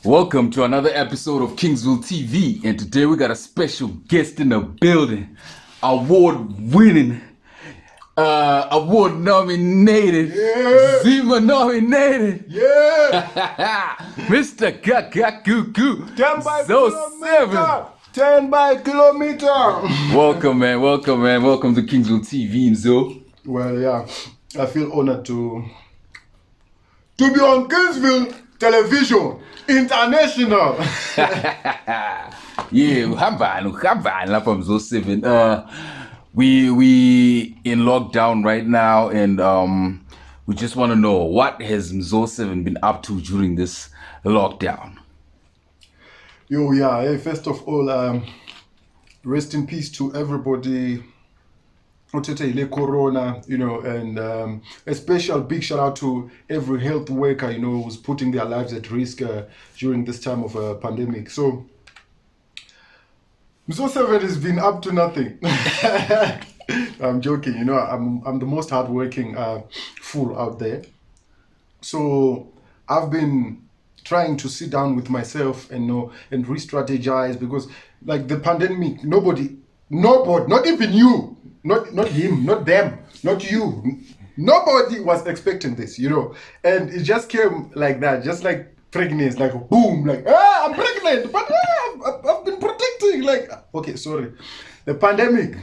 Welcome to another episode of Kingsville TV, and today we got a special guest in the building, award-winning, award-nominated, Zima nominated, Mr. Gagagugu, 10 by Mzoe Seven. 10 by kilometer. Welcome, man. Welcome to Kingsville TV, Mzoe. Well, yeah, I feel honored to be on Kingsville television, international. Yeah, uhamba from Mzoe Seven. We in lockdown right now, and we just want to know, what has Mzoe Seven been up to during this lockdown? Yo, yeah. Hey, first of all, rest in peace to everybody. Corona, and a special big shout out to every health worker, who's putting their lives at risk during this time of a pandemic. So, Mzoe Seven has been up to nothing. I'm joking, I'm the most hardworking fool out there. So, I've been trying to sit down with myself and re-strategize, because like the pandemic, nobody, not even you, not him, not them, not you, nobody was expecting this, and it just came like that, just like pregnancy, like boom, like I'm pregnant, but I've been protecting, like, okay, sorry, the pandemic,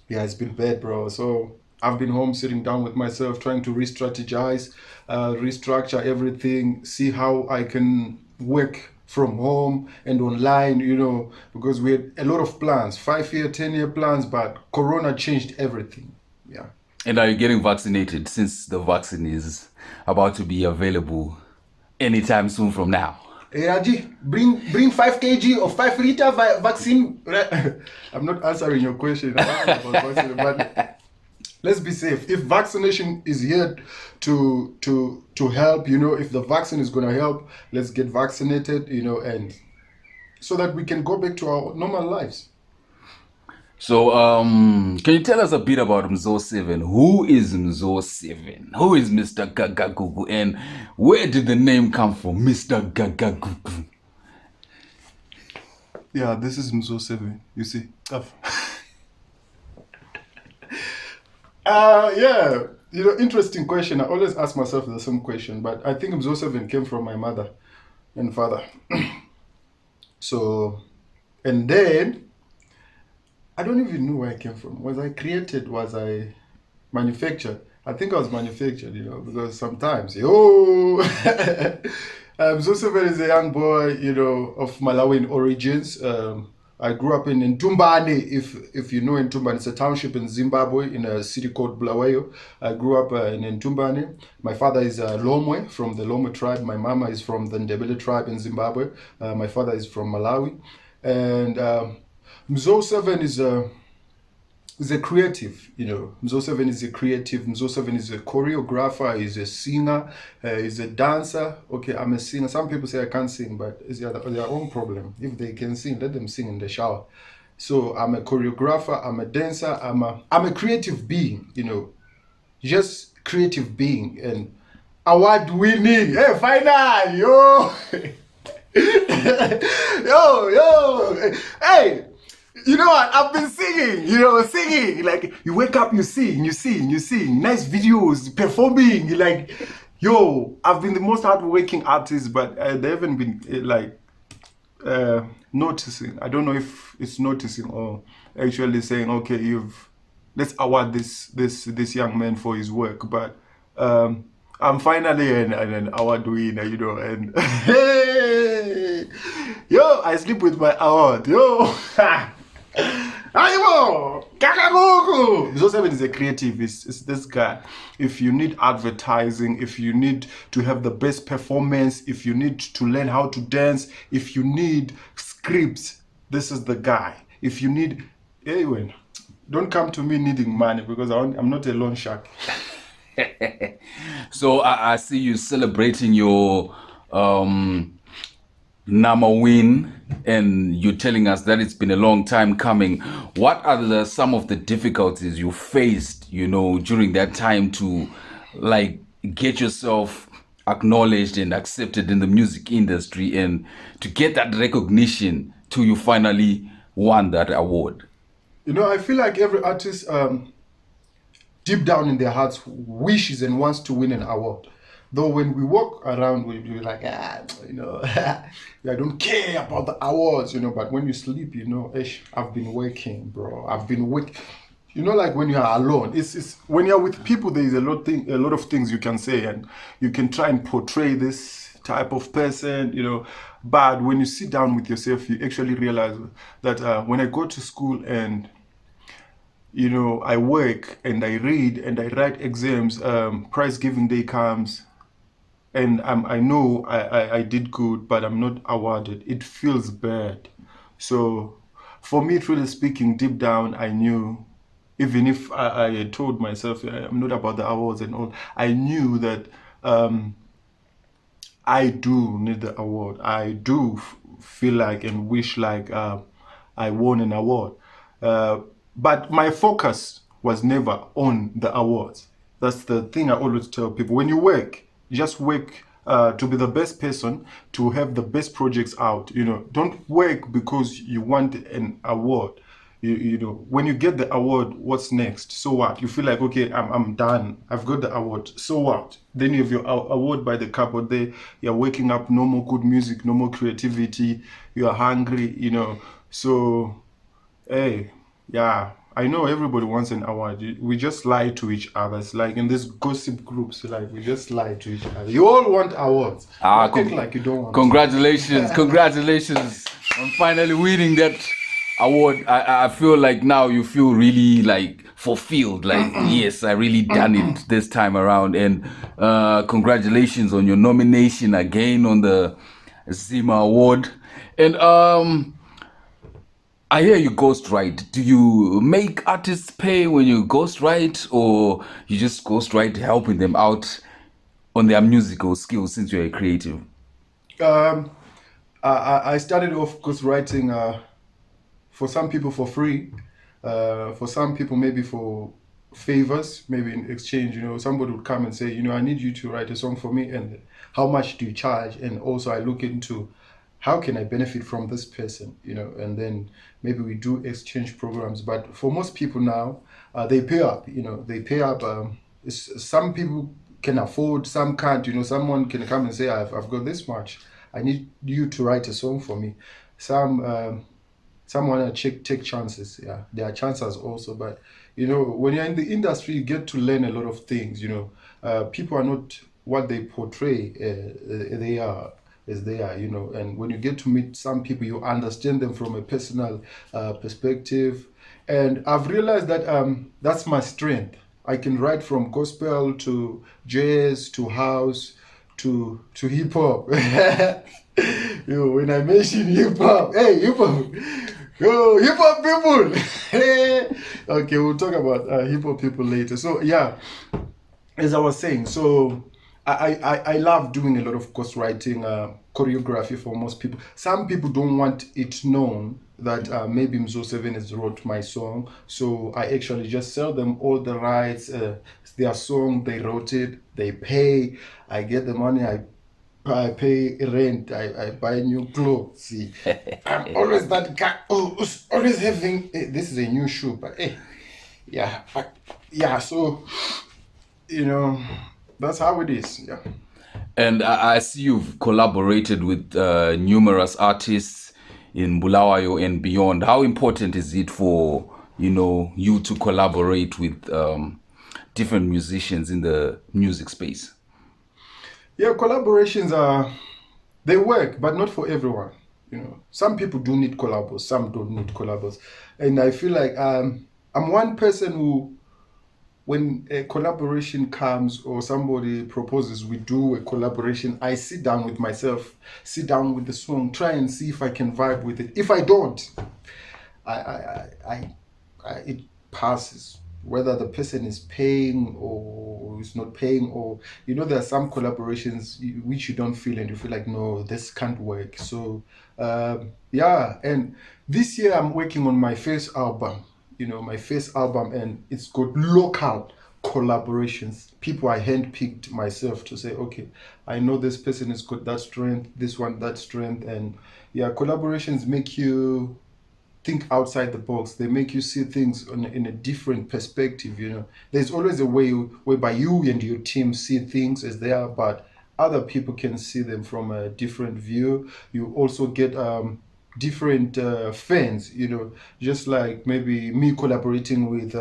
yeah, it's been bad, bro. So I've been home sitting down with myself, trying to re-strategize, restructure everything, see how I can work from home and online, because we had a lot of plans, 5-year, 10-year plans, but Corona changed everything. Yeah. And are you getting vaccinated, since the vaccine is about to be available anytime soon from now? Hey, Raji, bring 5 kg or 5 liter vaccine. I'm not answering your question. I'm asking about vaccine, but let's be safe. If vaccination is here to help, if the vaccine is going to help, let's get vaccinated, and so that we can go back to our normal lives. So, can you tell us a bit about Mzoe Seven? Who is Mzoe Seven? Who is Mr. Gagagugu? And where did the name come from, Mr. Gagagugu? Yeah, this is Mzoe Seven, you see. Yeah, interesting question. I always ask myself the same question, but I think Mzoe Seven came from my mother and father. So, and then, I don't even know where I came from. Was I created? Was I manufactured? I think I was manufactured, because sometimes, Mzoe Seven is a young boy, of Malawian origins. I grew up in Ntumbane, if you know Ntumbane. It's a township in Zimbabwe, in a city called Bulawayo. I grew up in Ntumbane. My father is Lomwe, from the Lomwe tribe. My mama is from the Ndebele tribe in Zimbabwe. My father is from Malawi. And Mzoe Seven is a creative, Mzoe Seven is a creative. Mzoe Seven is a choreographer, he's a singer, he's a dancer. Okay, I'm a singer. Some people say I can't sing, but it's their own problem. If they can sing, let them sing in the shower. So I'm a choreographer, I'm a dancer, I'm a creative being, just creative being, and award winning. Hey, final, yo. yo, hey. You know what? I've been singing, singing. Like, you wake up, you sing. Nice videos, performing. Like, I've been the most hardworking artist, but they haven't been, noticing. I don't know if it's noticing or actually saying, okay, let's award this young man for his work. But I'm finally an award winner, and hey, I sleep with my award, Mzoe Seven is a creative. It's this guy. If you need advertising, if you need to have the best performance, if you need to learn how to dance, if you need scripts, this is the guy. If you need, anyway, don't come to me needing money, because I'm not a loan shark. So I see you celebrating your Nama win, and you're telling us that it's been a long time coming. What are some of the difficulties you faced, during that time to like get yourself acknowledged and accepted in the music industry, and to get that recognition till you finally won that award? You know, I feel like every artist, deep down in their hearts, wishes and wants to win an award. Though when we walk around, we're like, you know, I don't care about the awards, you know. But when you sleep, you know, I've been working, bro. I've been working. You know, like when you are alone, it's when you're with people, there is a lot of things you can say, and you can try and portray this type of person, you know. But when you sit down with yourself, you actually realize that when I go to school and you know, I work and I read and I write exams. Prize giving day comes, and I know I did good, but I'm not awarded. It feels bad. So, for me, truly speaking, deep down, I knew, even if I had told myself I'm not about the awards and all, I knew that I do need the award. I do feel like and wish like I won an award. But my focus was never on the awards. That's the thing I always tell people. When you work, you just work to be the best person, to have the best projects out. You know, don't work because you want an award. You know, when you get the award, what's next? So what? You feel like, okay, I'm done. I've got the award. So what? Then you have your award by the cupboard there. You're waking up, no more good music, no more creativity. You're hungry, you know. So, hey, yeah, I know everybody wants an award. We just lie to each other. It's like in these gossip groups, like we just lie to each other. You all want awards. Don't act like you don't want. Congratulations, congratulations on finally winning that award. I feel like now you feel really like fulfilled. Like yes, I really done it this time around. And congratulations on your nomination again on the Zima Award. And I hear you ghostwrite. Do you make artists pay when you ghostwrite, or you just ghostwrite helping them out on their musical skills since you're a creative? Um, I started off ghostwriting for some people for free, for some people maybe for favors, maybe in exchange. You know, somebody would come and say, you know, I need you to write a song for me, and how much do you charge? And also I look into how can I benefit from this person, you know, and then maybe we do exchange programs. But for most people now, they pay up, you know, they pay up. Some people can afford, some can't, you know, someone can come and say, I've got this much. I need you to write a song for me. Some want to take chances. Yeah, there are chances also. But, you know, when you're in the industry, you get to learn a lot of things, you know. People are not what they portray, they are as they are, you know. And when you get to meet some people, you understand them from a personal perspective. And I've realized that that's my strength. I can write from gospel to jazz to house to hip hop. You know, when I mention hip hop, hey, hip hop, yo, hip hop people. Okay, we'll talk about hip hop people later. So yeah, as I was saying, so I love doing a lot of ghostwriting, choreography for most people. Some people don't want it known that maybe Mzoe Seven has wrote my song, so I actually just sell them all the rights. It's their song, they wrote it, they pay, I get the money, I pay rent, I buy new clothes. See, I'm always that guy, who's always having, this is a new shoe, but yeah, but yeah, so, you know, that's how it is, yeah. And I see you've collaborated with numerous artists in Bulawayo and beyond. How important is it for, you know, you to collaborate with different musicians in the music space? Yeah, collaborations they work, but not for everyone. You know, some people do need collabos, some don't need collabos, and I feel like I'm one person who, when a collaboration comes or somebody proposes we do a collaboration, I sit down with myself, sit down with the song, try and see if I can vibe with it. If I don't, it passes. Whether the person is paying or is not paying, or you know, there are some collaborations which you don't feel and you feel like no, this can't work. So yeah, and this year I'm working on my first album. You know, my first album, and it's called Local collaborations. People I handpicked myself to say, okay, I know this person has got that strength, this one that strength, and yeah, collaborations make you think outside the box. They make you see things in a different perspective. There's always a way whereby you and your team see things as they are, but other people can see them from a different view. You also get different fans, just like maybe me collaborating with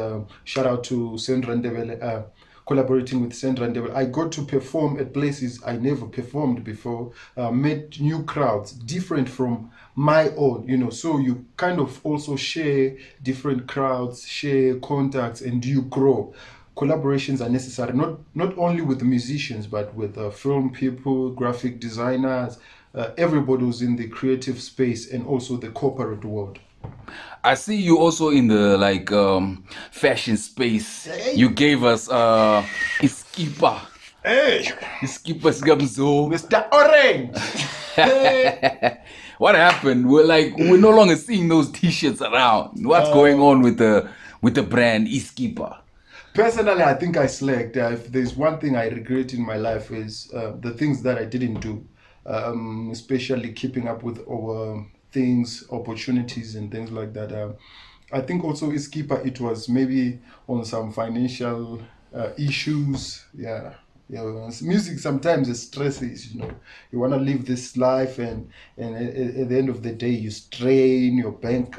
shout out to Sandra Ndebele, collaborating with Sandra Ndebele. I got to perform at places I never performed before, met new crowds different from my own. So you kind of also share different crowds, share contacts, and you grow. Collaborations are necessary, not only with musicians, but with film people, graphic designers, everybody who's in the creative space, and also the corporate world. I see you also in the fashion space. Hey. You gave us Iskipa. Hey, Iskipa Sgamzo. Mr. Orange. What happened? We're no longer seeing those t-shirts around. What's going on with the brand Iskipa? Personally, I think I slacked. If there's one thing I regret in my life is the things that I didn't do, especially keeping up with our things, opportunities, and things like that. I think also Iskipa, it was maybe on some financial issues. Yeah. Music sometimes it stresses. You want to live this life, and at the end of the day, you strain your bank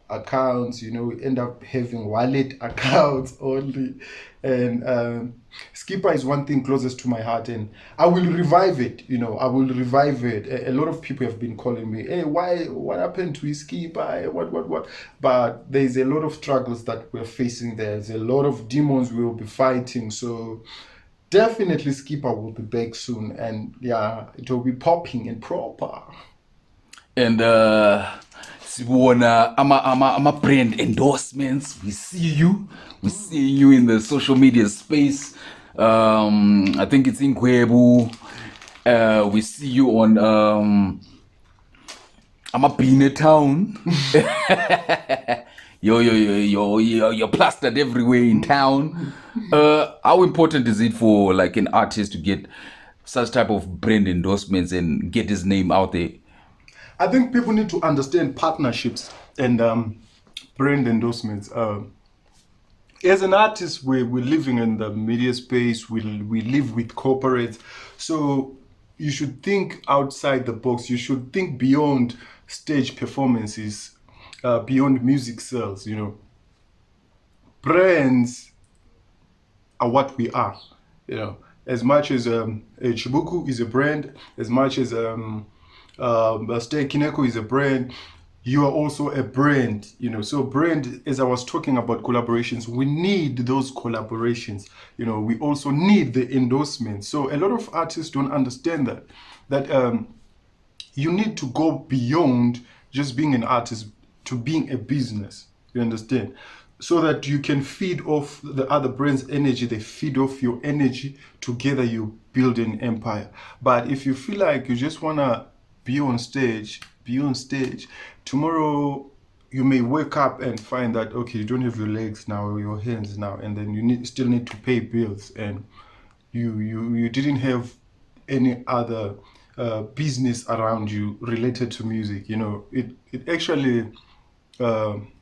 accounts. End up having wallet accounts only, and Skipper is one thing closest to my heart, and I will revive it. I will revive it. A lot of people have been calling me, hey, what happened to Skipper? What? But there's a lot of struggles that we're facing. There's a lot of demons we will be fighting. So definitely Skipper will be back soon, and yeah, it will be popping and proper. And Sibona, I'm a brand endorsements. We see you in the social media space. I think it's in Kwebu. We see you on I'm a Beanie Town. You're plastered everywhere in town. How important is it for an artist to get such type of brand endorsements and get his name out there? I think people need to understand partnerships and brand endorsements. As an artist, we're living in the media space. We live with corporates, so you should think outside the box. You should think beyond stage performances, beyond music sales. Brands are what we are. As much as Chibuku is a brand, as much as Stay Kineko is a brand, you are also a brand. So brand, as I was talking about collaborations, we need those collaborations. We also need the endorsements. So a lot of artists don't understand that you need to go beyond just being an artist to being a business. You understand? So that you can feed off the other brand's energy, they feed off your energy. Together you build an empire. But if you feel like you just want to be on stage, tomorrow you may wake up and find that, okay, you don't have your legs now or your hands now, and then you still need to pay bills, and you didn't have any other business around you related to music. It actually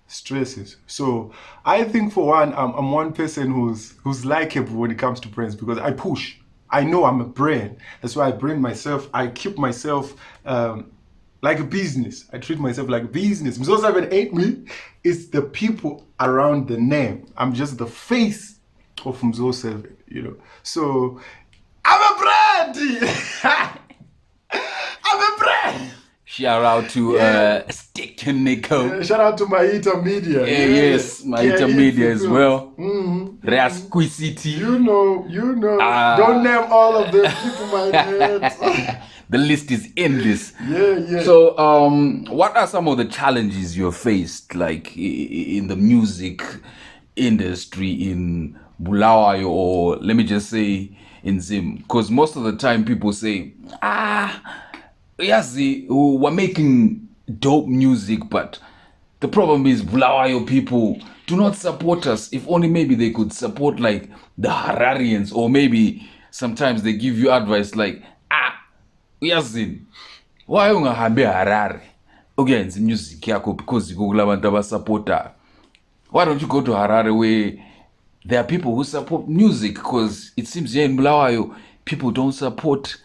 stresses. So I think for one, I'm one person who's likable when it comes to brands, because I push. I know I'm a brand. That's why I brand myself. I keep myself like a business. I treat myself like a business. Mzoe Seven ain't me. It's the people around the name. I'm just the face of Mzoe Seven, So I'm a brand. I'm a brand. Shout out to Stick to Nico. Shout out to Maita Media. Yes, Maita Media as well. Rasquicity. You know. Don't name all of them. People might hurt. The list is endless. Yeah. So, what are some of the challenges you've faced, in the music industry in Bulawayo, or let me just say in Zim? Because most of the time people say, yes, we're making dope music, but The problem is Bulawayo people do not support us. If only maybe they could support like the Hararians, or maybe sometimes they give you advice like, uyazini, why ungahambe Harare ukuyenza music yakho because kulabantu abasupportayo? Why don't you go to Harare where there are people who support music? Because it seems here in Bulawayo, people don't support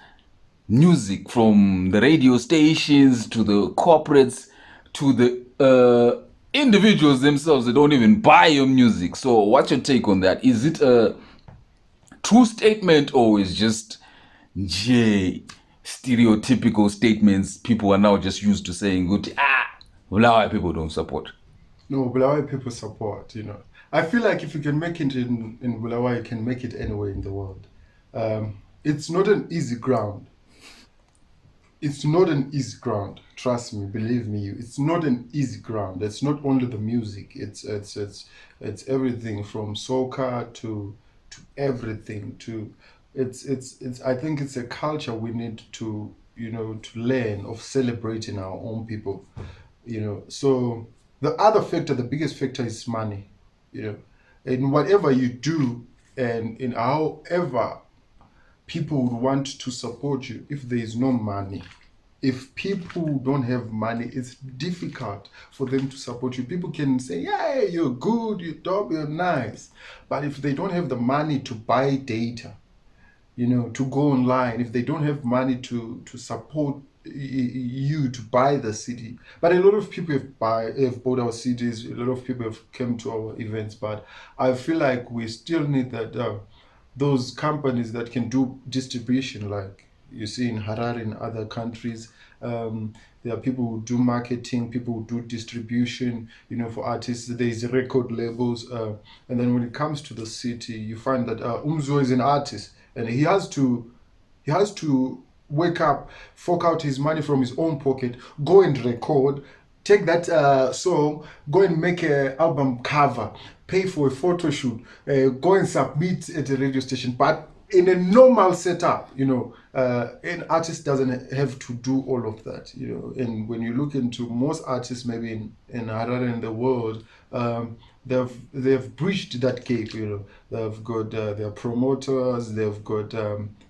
music, from the radio stations to the corporates to the individuals themselves. They don't even buy your music. So what's your take on that? Is it a true statement, or is just stereotypical statements people are now just used to saying, good, Bulawayo people don't support? No, Bulawayo people support, you know. I feel like if you can make it in Bulawayo, you can make it anywhere in the world. It's not an easy ground. It's not an easy ground. Trust me, believe me. It's not an easy ground. It's not only the music. It's everything from soca to everything. It's. I think it's a culture we need to to learn of celebrating our own people. So the other factor, the biggest factor, is money. In whatever you do, and in however people would want to support you, if there is no money, if people don't have money, it's difficult for them to support you. People can say, yeah, you're good, you're dope, you're nice, but if they don't have the money to buy data, to go online, if they don't have money to support you to buy the CD. But a lot of people have bought our CDs, a lot of people have come to our events, but I feel like we still need that those companies that can do distribution, like you see in Harare and other countries. There are people who do marketing, people who do distribution, for artists. There's record labels. And then when it comes to the city, you find that Mzoe is an artist, and he has to wake up, fork out his money from his own pocket, go and record, take that song, go and make an album cover, pay for a photo shoot, go and submit at a radio station. But in a normal setup, an artist doesn't have to do all of that, And when you look into most artists, maybe in Harare in the world, they've breached that gap. They've got their promoters, they've got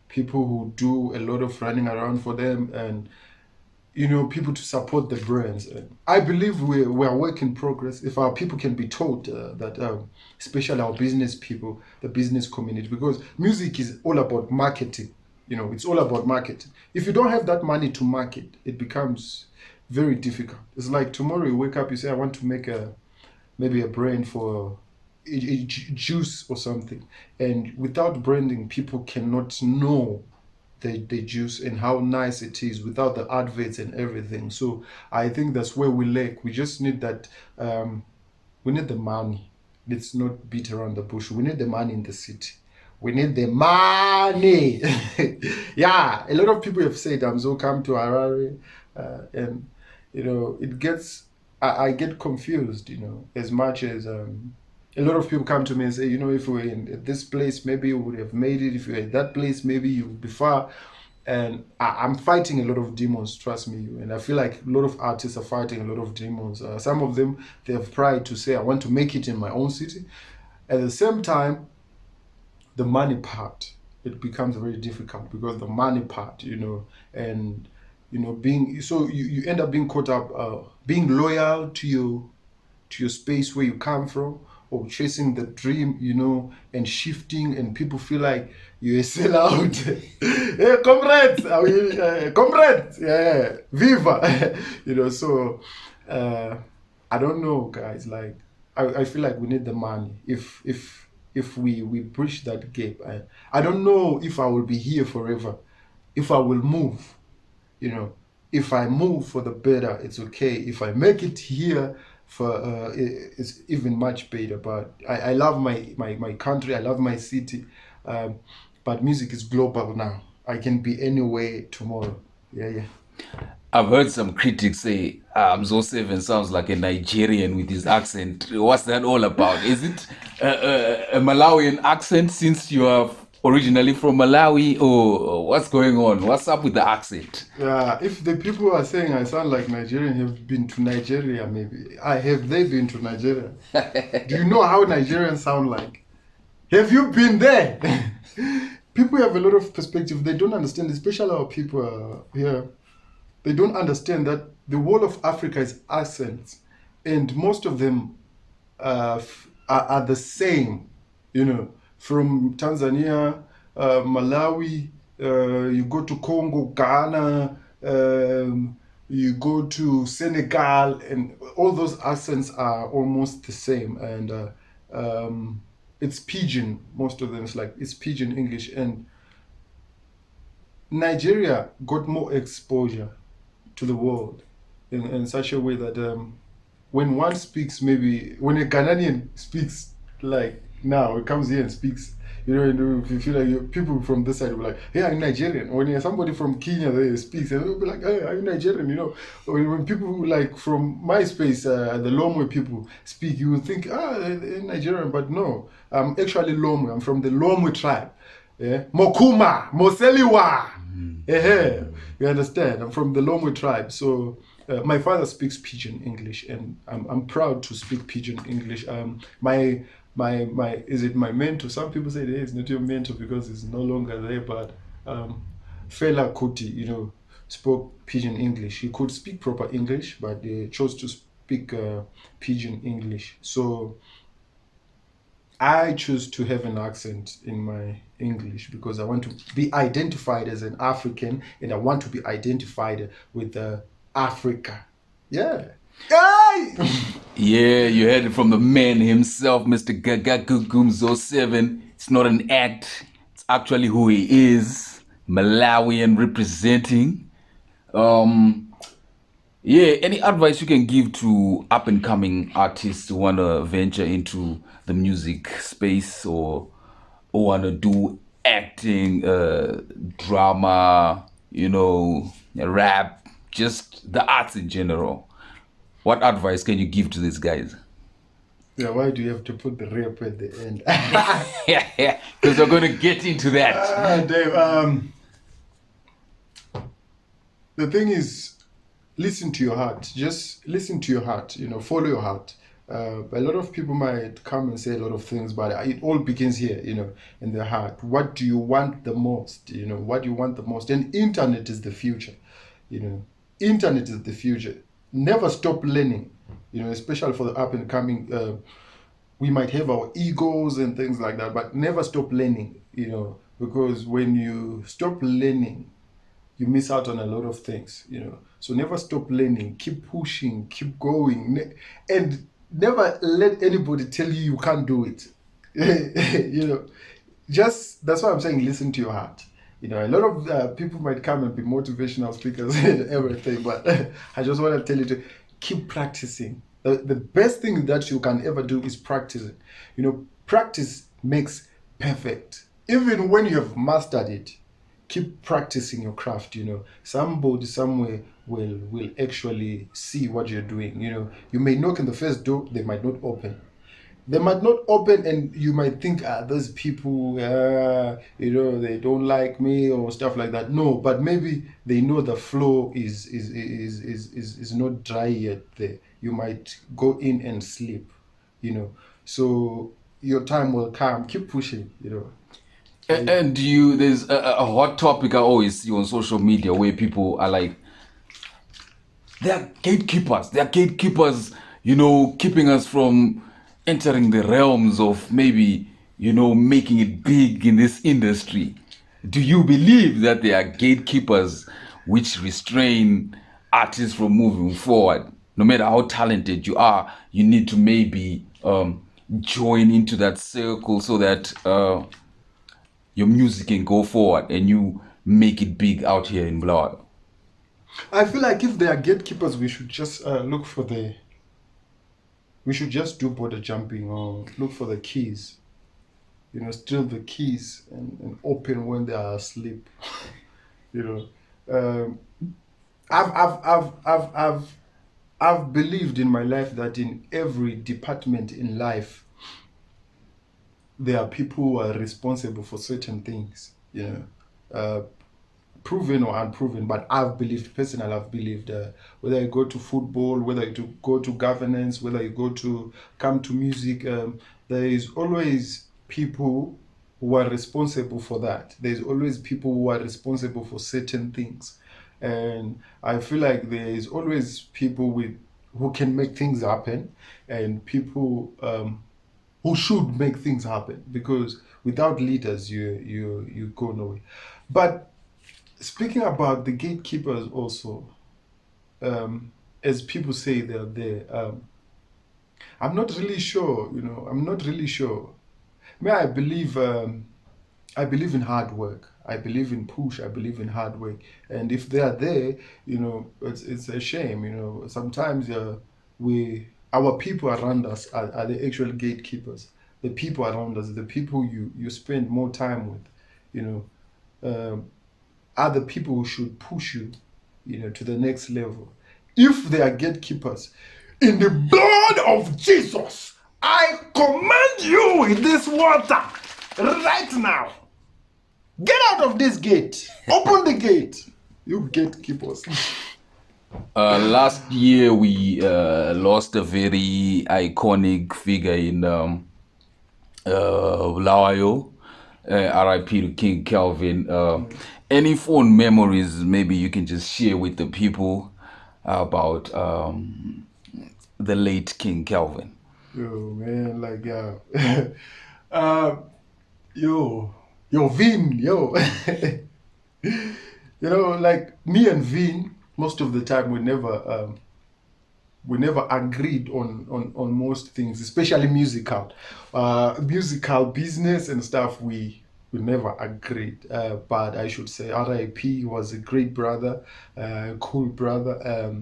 people who do a lot of running around for them, and people to support the brands. I believe we are work in progress. If our people can be taught that, especially our business people, the business community, because music is all about marketing. It's all about marketing. If you don't have that money to market, it becomes very difficult. It's like tomorrow you wake up, you say, I want to make maybe a brand for a juice or something, and without branding, people cannot know the juice and how nice it is without the adverts and everything. So I think that's where we lack. We just need that. We need the money. Let's not beat around the bush. We need the money in the city. We need the money. Yeah, a lot of people have said, Mzoe, come to Harare, and it gets. I get confused. As much as a lot of people come to me and say, if we were in this place, maybe you would have made it. If you were in that place, maybe you would be far. And I'm fighting a lot of demons, trust me. And I feel like a lot of artists are fighting a lot of demons. Some of them, they have pride to say, I want to make it in my own city. At the same time, the money part, it becomes very difficult, because the money part, and, being, so you end up being caught up, being loyal to your space where you come from, or chasing the dream, and shifting, and people feel like you're a sellout. Hey, comrades, comrades, yeah, viva, So I don't know, guys. Like I feel like we need the money. If we bridge that gap, I don't know if I will be here forever. If I will move, if I move for the better, it's okay. If I make it here, it's even much better. But I love my country, I love my city, but music is global now. I can be anywhere tomorrow. Yeah. I've heard some critics say Mzoe Seven sounds like a Nigerian with his accent. What's that all about? Is it a Malawian accent, since you are originally from Malawi, or what's going on? What's up with the accent? Yeah, if the people are saying I sound like Nigerian have been to Nigeria, maybe. Have they been to Nigeria? Do you know how Nigerians sound like? Have you been there? People have a lot of perspective. They don't understand, especially our people here. They don't understand that the whole of Africa is accents, and most of them are the same. You know, from Tanzania, Malawi, you go to Congo, Ghana, you go to Senegal, and all those accents are almost the same. And it's pidgin. Most of them is like it's pidgin English, and Nigeria got more exposure to the world in such a way that when one speaks, maybe when a Ghanaian speaks, like now, it comes here and speaks, if you feel like people from this side will be like, hey, I'm Nigerian. When somebody from Kenya there speaks, and they'll be like, hey, I'm Nigerian, when people like from my space, the Lomwe people speak, you will think, they're Nigerian, but no, I'm actually Lomwe. I'm from the Lomwe tribe. Yeah, Mokuma, Moseliwa. Yeah, you understand? I'm from the Lomwe tribe, so my father speaks Pidgin English, and I'm proud to speak Pidgin English. My is it my mentor? Some people say it's not your mentor because it's no longer there, but Fela Kuti, spoke Pidgin English. He could speak proper English, but they chose to speak Pidgin English. So I choose to have an accent in my English because I want to be identified as an African, and I want to be identified with Africa. Yeah. Hey! Yeah, you heard it from the man himself, Mr. Mzoe Seven. It's not an act, it's actually who he is. Malawian representing. Yeah, any advice you can give to up and coming artists who want to venture into the music space, or want to do acting, drama, rap, just the arts in general? What advice can you give to these guys? Yeah, why do you have to put the rap at the end? Yeah, because we're going to get into that. Dave, the thing is, listen to your heart. Just listen to your heart. Follow your heart. A lot of people might come and say a lot of things, but it all begins here, in their heart. What do you want the most? What do you want the most? And internet is the future. Internet is the future. Never stop learning. Especially for the up and coming. We might have our egos and things like that, but never stop learning. Because when you stop learning, you miss out on a lot of things. So never stop learning. Keep pushing. Keep going, and never let anybody tell you can't do it. Just that's why I'm saying listen to your heart. A lot of people might come and be motivational speakers and everything, but I just want to tell you to keep practicing. The best thing that you can ever do is practicing. Practice makes perfect. Even when you have mastered it, keep practicing your craft. Somebody somewhere will actually see what you're doing. You may knock on the first door, they might not open. And you might think, those people, they don't like me or stuff like that. No, but maybe they know the flow is not dry yet there. You might go in and sleep, So your time will come. Keep pushing, And there's a hot topic I always see on social media where people are like, they're gatekeepers. They're gatekeepers, keeping us from entering the realms of maybe, making it big in this industry. Do you believe that there are gatekeepers which restrain artists from moving forward? No matter how talented you are, you need to maybe join into that circle so that your music can go forward and you make it big out here in Blood. I feel like if there are gatekeepers, we should just we should just do border jumping or look for the keys. Steal the keys and open when they are asleep. Um, I've believed in my life that in every department in life, there are people who are responsible for certain things, proven or unproven. But I've believed, personally, I've believed, whether you go to football, whether you go to governance, whether you come to music, there is always people who are responsible for that. There's always people who are responsible for certain things. And I feel like there is always people who can make things happen, and people who should make things happen, because without leaders you go nowhere. But speaking about the gatekeepers also, as people say they're there, I'm not really sure. I'm not really sure. I believe in hard work. I believe in push. I believe in hard work. And if they are there, it's a shame. Sometimes our people around us are the actual gatekeepers. The people around us, the people you spend more time with, are the people who should push you, to the next level. If they are gatekeepers, in the blood of Jesus, I command you with this water right now. Get out of this gate. Open the gate. You gatekeepers. Last year we lost a very iconic figure in Lawayo, RIP to King Kelvin. Any fond memories maybe you can just share with the people about the late King Kelvin? Yo, man, like, Vin, like me and Vin, most of the time we never agreed on most things, especially musical business and stuff. We never agreed, but I should say RIP was a great brother, cool brother.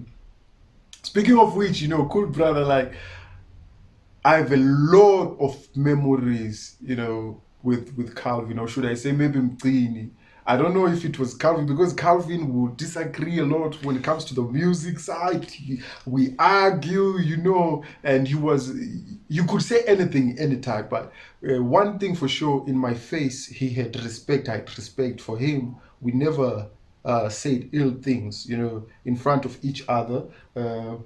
Speaking of which, cool brother, like, I have a lot of memories, with Calvin, or should I say maybe Mqini. I don't know if it was Calvin, because Calvin would disagree a lot when it comes to the music side. We argue, and you could say anything, anytime. But one thing for sure, in my face, he had respect. I had respect for him. We never said ill things, in front of each other, and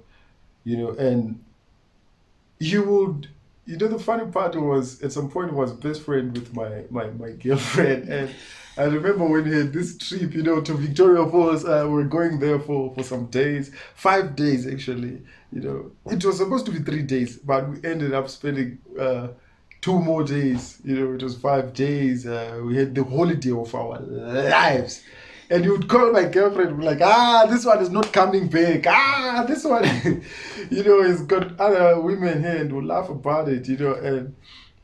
he would, the funny part was, at some point, he was best friend with my girlfriend. And I remember when he had this trip, to Victoria Falls. We're going there for some days, 5 days actually. It was supposed to be 3 days, but we ended up spending 2 more days. It was 5 days. We had the holiday of our lives. And you would call my girlfriend, be like, this one is not coming back. This one, he's got other women here, and we'll laugh about it, And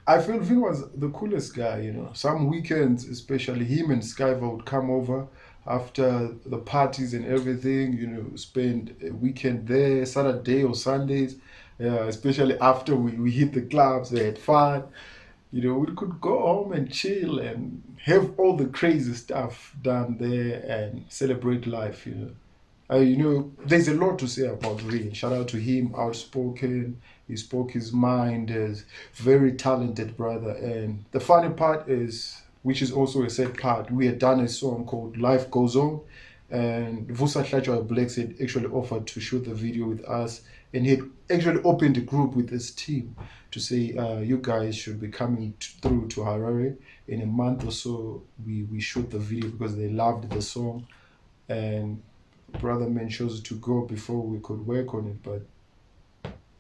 I feel Vin was the coolest guy, Some weekends, especially, him and Skyver would come over after the parties and everything, spend a weekend there, Saturday or Sundays, especially after we hit the clubs. They had fun. We could go home and chill and have all the crazy stuff done there and celebrate life, There's a lot to say about Ray. Shout out to him, outspoken. He spoke his mind, as very talented brother. And the funny part is, which is also a sad part, we had done a song called Life Goes On, and Vusa Hlachwa Blacks had actually offered to shoot the video with us, and he had actually opened a group with his team to say, you guys should be coming through to Harare in a month or so. We shoot the video because they loved the song, and brother man chose to go before we could work on it. But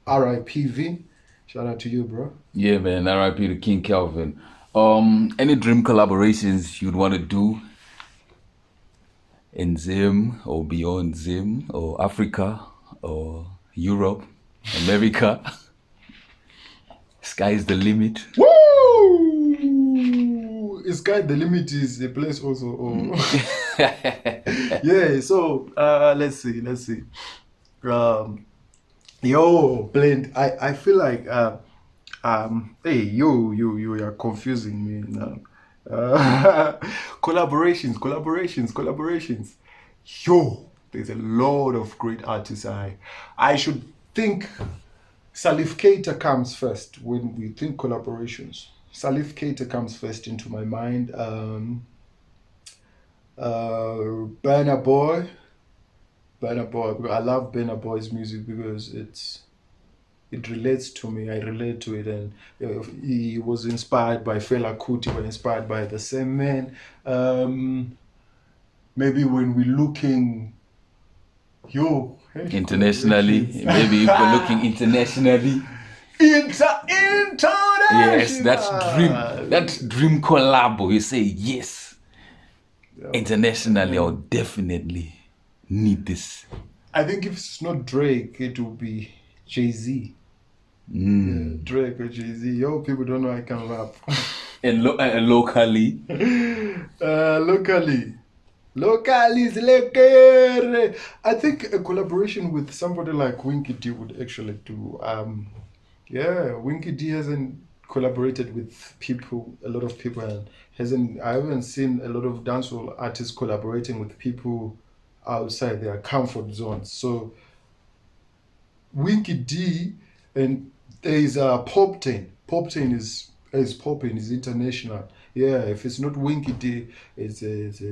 R.I.P. V, shout out to you, bro. Yeah, man, RIP to King Kelvin. Any dream collaborations you'd want to do in Zim or beyond Zim, or Africa or Europe, America? Sky's the limit. Woo! Sky the limit is a place also. Yeah, so let's see. Blend. I feel like hey, you are confusing me now. Collaborations. There's a lot of great artists. I should think Salif Keita comes first when we think collaborations. Salif Keita comes first into my mind. Burna Boy. Burna Boy. Because I love Burna Boy's music because it relates to me. I relate to it, and he was inspired by Fela Kuti, but inspired by the same man. Maybe when we're looking, Internationally, maybe if we're looking internationally. International. Yes, that dream collab. You say yes. Internationally, I'll definitely need this. I think if it's not Drake, it will be Jay-Z. Yeah, Drake or Jay-Z. Yo, people don't know I can rap. And locally, Locally is lekere. I think a collaboration with somebody like Winky D would actually do. Winky D hasn't collaborated with a lot of people, and I haven't seen a lot of dancehall artists collaborating with people outside their comfort zones. So Winky D, and there is Pop 10. Pop 10 is popping, is international. Yeah, if it's not Winky D, it's Winky D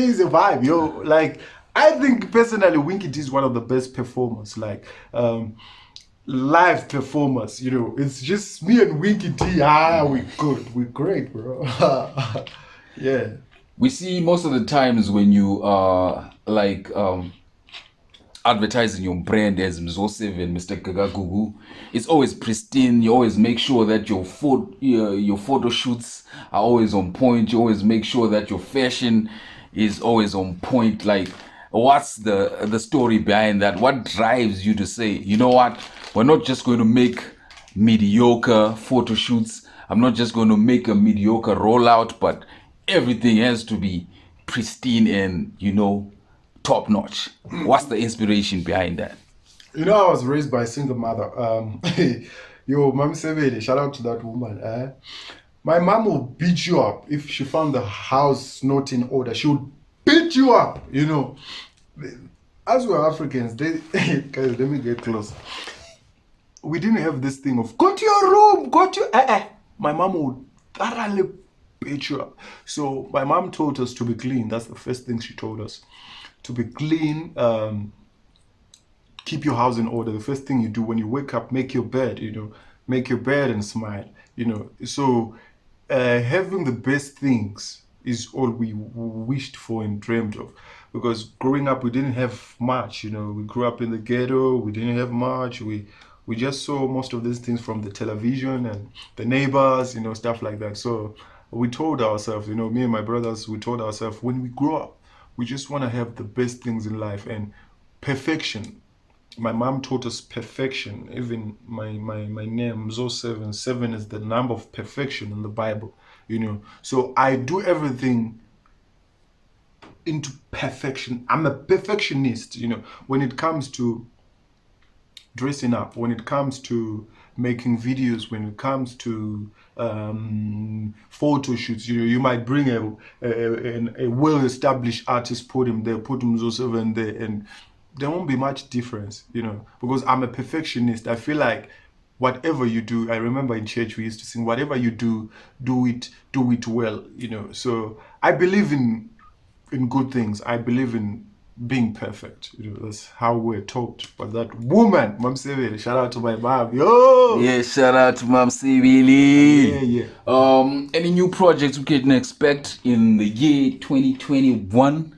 is a vibe, yo. Like, I think personally Winky D is one of the best performers, like live performers, you know. It's just me and Winky D. We're good. We're great, bro. Yeah. we see most of the times when you are like advertising your brand as Mzoe Seven, Mr. Gagagugu, it's always pristine. You always make sure that your photo shoots are always on point. You always make sure that your fashion is always on point. Like, what's the story behind that? What drives you to say, you know what, we're not just going to make mediocre photo shoots. I'm not just going to make a mediocre rollout, but everything has to be pristine and, you know, top notch. What's the inspiration behind that? You know, I was raised by a single mother. Mom Seven, shout out to that woman. My mom will beat you up if she found the house not in order. She would beat you up, you know. As we're Africans, guys, let me get close. We didn't have this thing of, go to your room, go to... My mom would thoroughly beat you up. So my mom taught us to be clean. That's the first thing she told us. To be clean, keep your house in order. The first thing you do when you wake up, make your bed, you know. Make your bed and smile, you know. So having the best things is all we wished for and dreamed of. Because growing up, we didn't have much, you know. We grew up in the ghetto. We didn't have much. We just saw most of these things from the television and the neighbors, you know, stuff like that. So we told ourselves, you know, me and my brothers, we told ourselves, when we grow up, we just want to have the best things in life and perfection. My mom taught us perfection. Even my name, Mzoe Seven. 7 is the number of perfection in the Bible, you know. So I do everything into perfection. I'm a perfectionist, you know, when it comes to dressing up, when it comes to making videos, when it comes to photo shoots. You know, you might bring a well-established artist, put him there, put Mzoe Seven there, and there won't be much difference, you know, because I'm a perfectionist. I feel like whatever you do, I remember in church we used to sing, whatever you do it well, you know. So I believe in good things. I believe in being perfect, you know. That's how we're taught. But that woman, Mom Seven, shout out to my mom, yo. Yeah, shout out to Mom Seven. Yeah. Any new projects we can expect in the year 2021?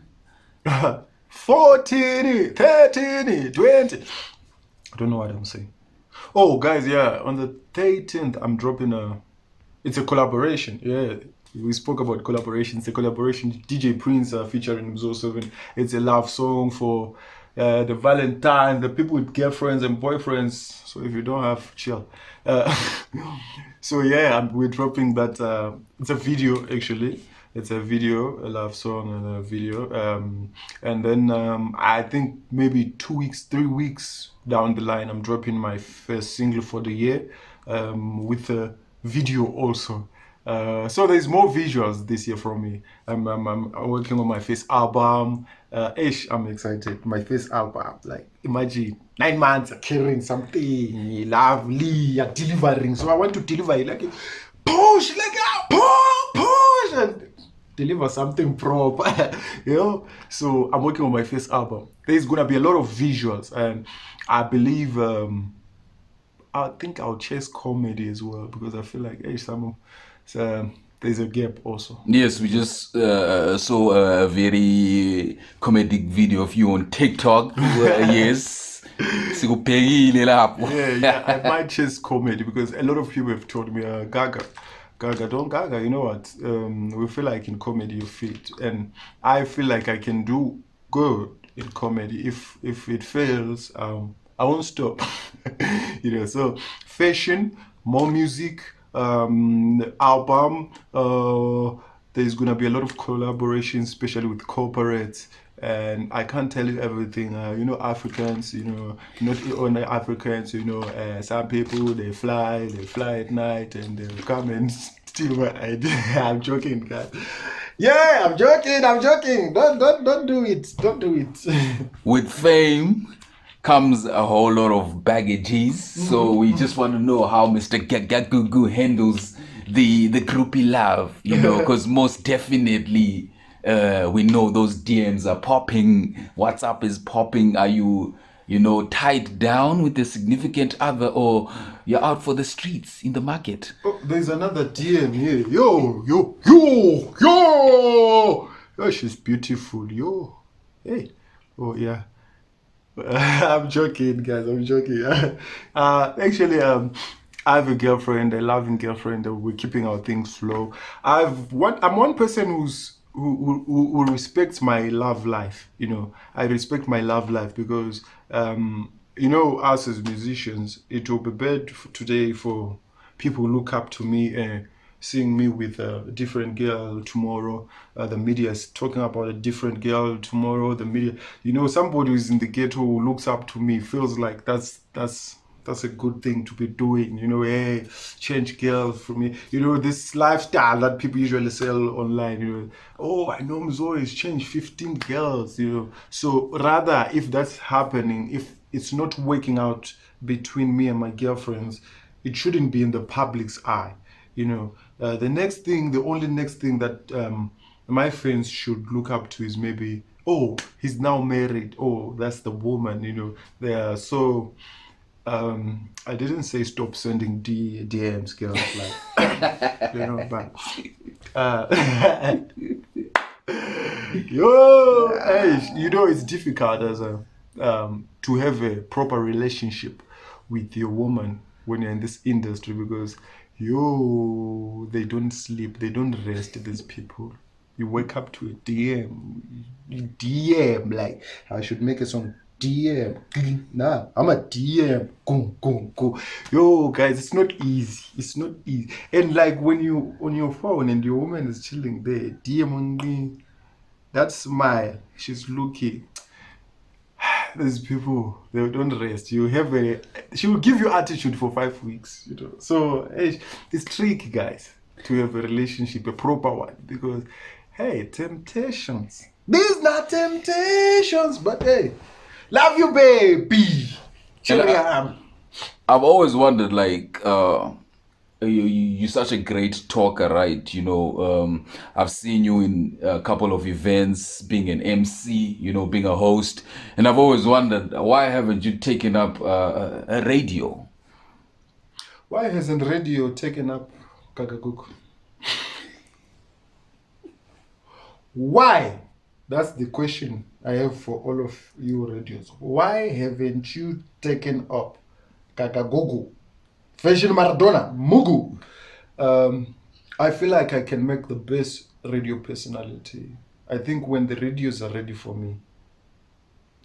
14, 13, 20. I don't know what I'm saying. Oh, guys, yeah, on the 13th, I'm dropping it's a collaboration. Yeah, we spoke about collaborations. It's a collaboration. DJ Prince featuring Mzoe Seven. It's a love song for the Valentine, the people with girlfriends and boyfriends. So if you don't have, chill. So yeah, we're dropping that. It's a video, actually. It's a video, a love song and a video. And then I think maybe 2 weeks, 3 weeks down the line, I'm dropping my first single for the year with a video also. So there's more visuals this year from me. I'm working on my first album. I'm excited. My first album, like imagine 9 months carrying something lovely, you're delivering. So I want to deliver it like push, like push, and deliver something proper. So I'm working on my first album. There's gonna be a lot of visuals, and I believe I think I'll chase comedy as well, because I feel like there's a gap also. Yes, we just saw a very comedic video of you on TikTok. Yes. Sikupekile lapho. Yeah, I might chase comedy, because a lot of people have told me, don't Gaga, you know what? We feel like in comedy you fit, and I feel like I can do good in comedy. If it fails, I won't stop. So fashion, more music, album. There's gonna be a lot of collaborations, especially with corporates. And I can't tell you everything. Africans, not only Africans, some people, they fly at night, and they come and steal my idea. I'm joking, guys. Yeah, I'm joking. Don't do it. Don't do it. With fame comes a whole lot of baggages. So we just want to know how Mr. Gagagugu handles the groupie love, because most definitely we know those DMs are popping, WhatsApp is popping. Are you, tied down with a significant other, or you're out for the streets in the market? Oh, there's another DM here. Yo. Oh, she's beautiful. Yo. Hey. Oh, yeah. I'm joking, guys. I'm joking. Actually, I have a girlfriend, a loving girlfriend. We're keeping our things slow. I'm one person who respects my love life. I respect my love life, because us as musicians, it will be bad today for people who look up to me and seeing me with a different girl tomorrow. The media is talking about a different girl tomorrow. The media, somebody who's in the ghetto who looks up to me feels like that's a good thing to be doing. Hey, change girls for me. This lifestyle that people usually sell online. Oh, I know Mzoe has changed 15 girls. So rather, if that's happening, if it's not working out between me and my girlfriends, it shouldn't be in the public's eye. The only next thing that my friends should look up to is maybe, oh, he's now married. Oh, that's the woman. They are so. I didn't say stop sending DMs, girls, like, but hey, it's difficult as to have a proper relationship with your woman when you're in this industry, because they don't sleep, they don't rest. These people, you wake up to a DM, like I should make a song. DM, nah, I'm a DM. Go. Yo, guys, it's not easy. And like when you on your phone and your woman is chilling there, DM on me, that smile, she's looking. These people, they don't rest. She will give you attitude for 5 weeks. So it's tricky, guys, to have a relationship, a proper one, because hey, temptations. These not temptations, but hey. Love you, baby. I've always wondered, like, you're such a great talker, right? I've seen you in a couple of events, being an MC, being a host, and I've always wondered, why haven't you taken up a radio? Why hasn't radio taken up Kagaguku? Why? That's the question I have for all of you radios. Why haven't you taken up Kagagugu? Fashion Maradona, Mugu. I feel like I can make the best radio personality. I think when the radios are ready for me,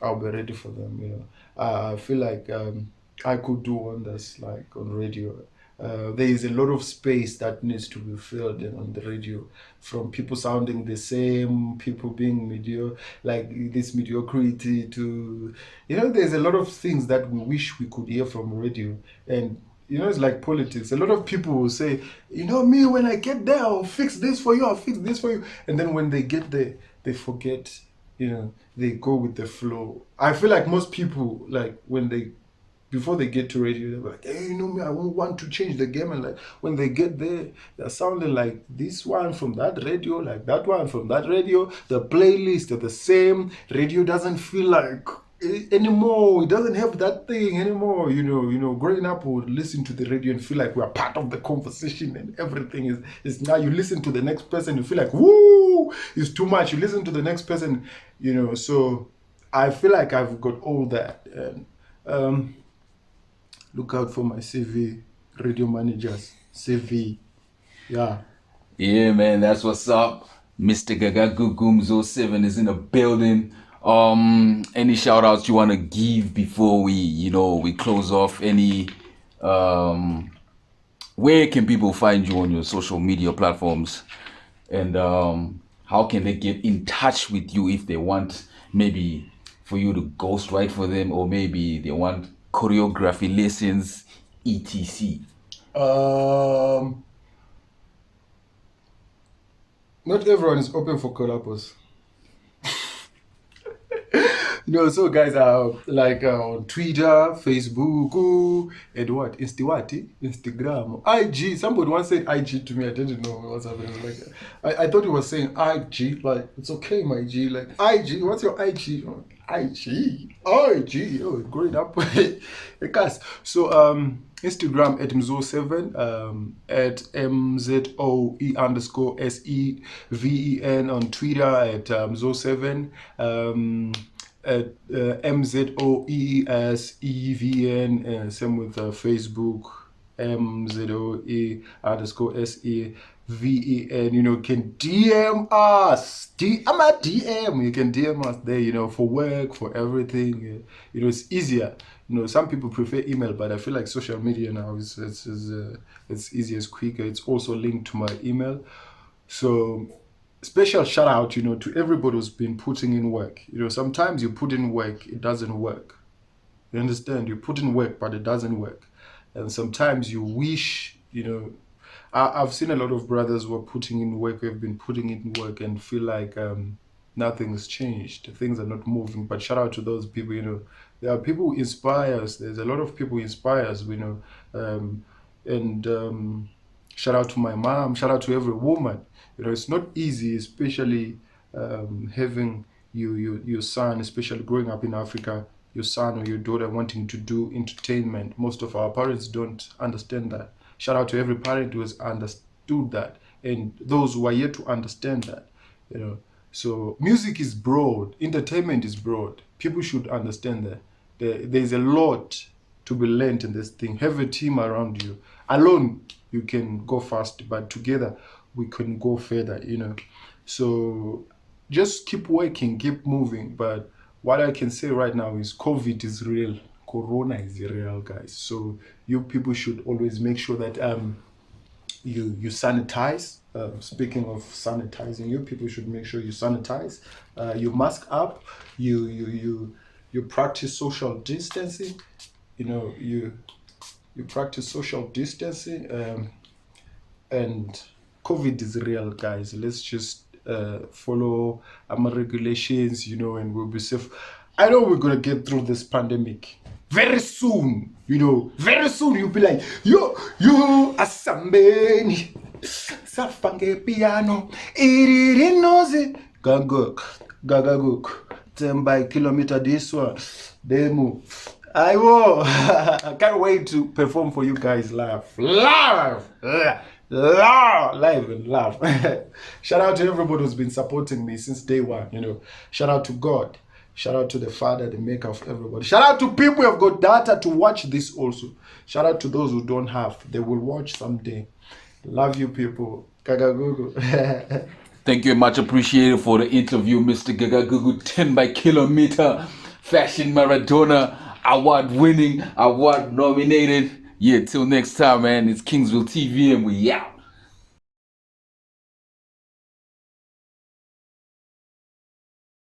I'll be ready for them. I feel like I could do wonders like on radio. There is a lot of space that needs to be filled in on the radio, from people sounding the same, people being mediocre, like this mediocrity to, there's a lot of things that we wish we could hear from radio. And it's like politics. A lot of people will say, me, when I get there, I'll fix this for you, I'll fix this for you. And then when they get there, they forget, they go with the flow. I feel like most people, like, before they get to radio, they're like, hey, me, I won't want to change the game. And like, when they get there, they're sounding like this one from that radio, like that one from that radio. The playlist are the same. Radio doesn't feel like anymore. It doesn't have that thing anymore. Growing up, we would listen to the radio and feel like we're part of the conversation, and everything is now you listen to the next person, you feel like, woo, it's too much. You listen to the next person, so I feel like I've got all that. And look out for my CV, radio managers, CV. Yeah. Yeah, man, that's what's up. Mr. Gagagugu Mzoe Seven is in the building. Any shout outs you want to give before we close off? Any where can people find you on your social media platforms, and how can they get in touch with you if they want maybe for you to ghostwrite for them, or maybe they want choreography lessons, etc? Not everyone is open for collabs. So guys are like on Twitter, Facebook, and what? Instagram, IG. Somebody once said IG to me. I didn't know what's happening. I thought he was saying IG, like it's okay, my G. Like IG, what's your IG? IG. Oh, growing up. Guys, so Instagram at Mzoe Seven, at MZOE_SEVEN, on Twitter at Mzoe Seven, at MZOESEVN, same with Facebook, MZOE_SEVEN. You can DM us. I'm a DM. You can DM us there, for work, for everything. It's easier. Some people prefer email, but I feel like social media now it's easier, it's quicker. It's also linked to my email. So special shout out, to everybody who's been putting in work. Sometimes you put in work, it doesn't work. You understand? You put in work, but it doesn't work. And sometimes you wish, I've seen a lot of brothers who are putting in work, who have been putting in work and feel like nothing's changed. Things are not moving. But shout out to those people, there are people who inspire us. There's a lot of people who inspire us, and shout out to my mom, shout out to every woman. It's not easy, especially having your son, especially growing up in Africa, your son or your daughter wanting to do entertainment. Most of our parents don't understand that. Shout out to every parent who has understood that, and those who are yet to understand that. So music is broad, entertainment is broad. People should understand that. There's a lot to be learned in this thing. Have a team around you. Alone, you can go fast, but together, we can go further, So just keep working, keep moving. But what I can say right now is COVID is real. Corona is real, guys. So you people should always make sure that you sanitize. Speaking of sanitizing, you people should make sure you sanitize. You mask up. You practice social distancing. You practice social distancing. And COVID is real, guys. Let's just follow our regulations, and we'll be safe. I know we're gonna get through this pandemic very soon. Very soon you'll be like, you asambeni, safange piano, irinozi, gagaguk, 10 by kilometer this one, demo. I will. I can't wait to perform for you guys live and laugh. Shout out to everybody who's been supporting me since day one. Shout out to God. Shout out to the Father, the maker of everybody. Shout out to people who have got data to watch this also. Shout out to those who don't have. They will watch someday. Love you people. Gagagugu. Thank you, much appreciated for the interview, Mr. Gagagugu. 10 by kilometer, Fashion Maradona, award winning, award nominated. Yeah, till next time, man. It's Kingsville TV and we out.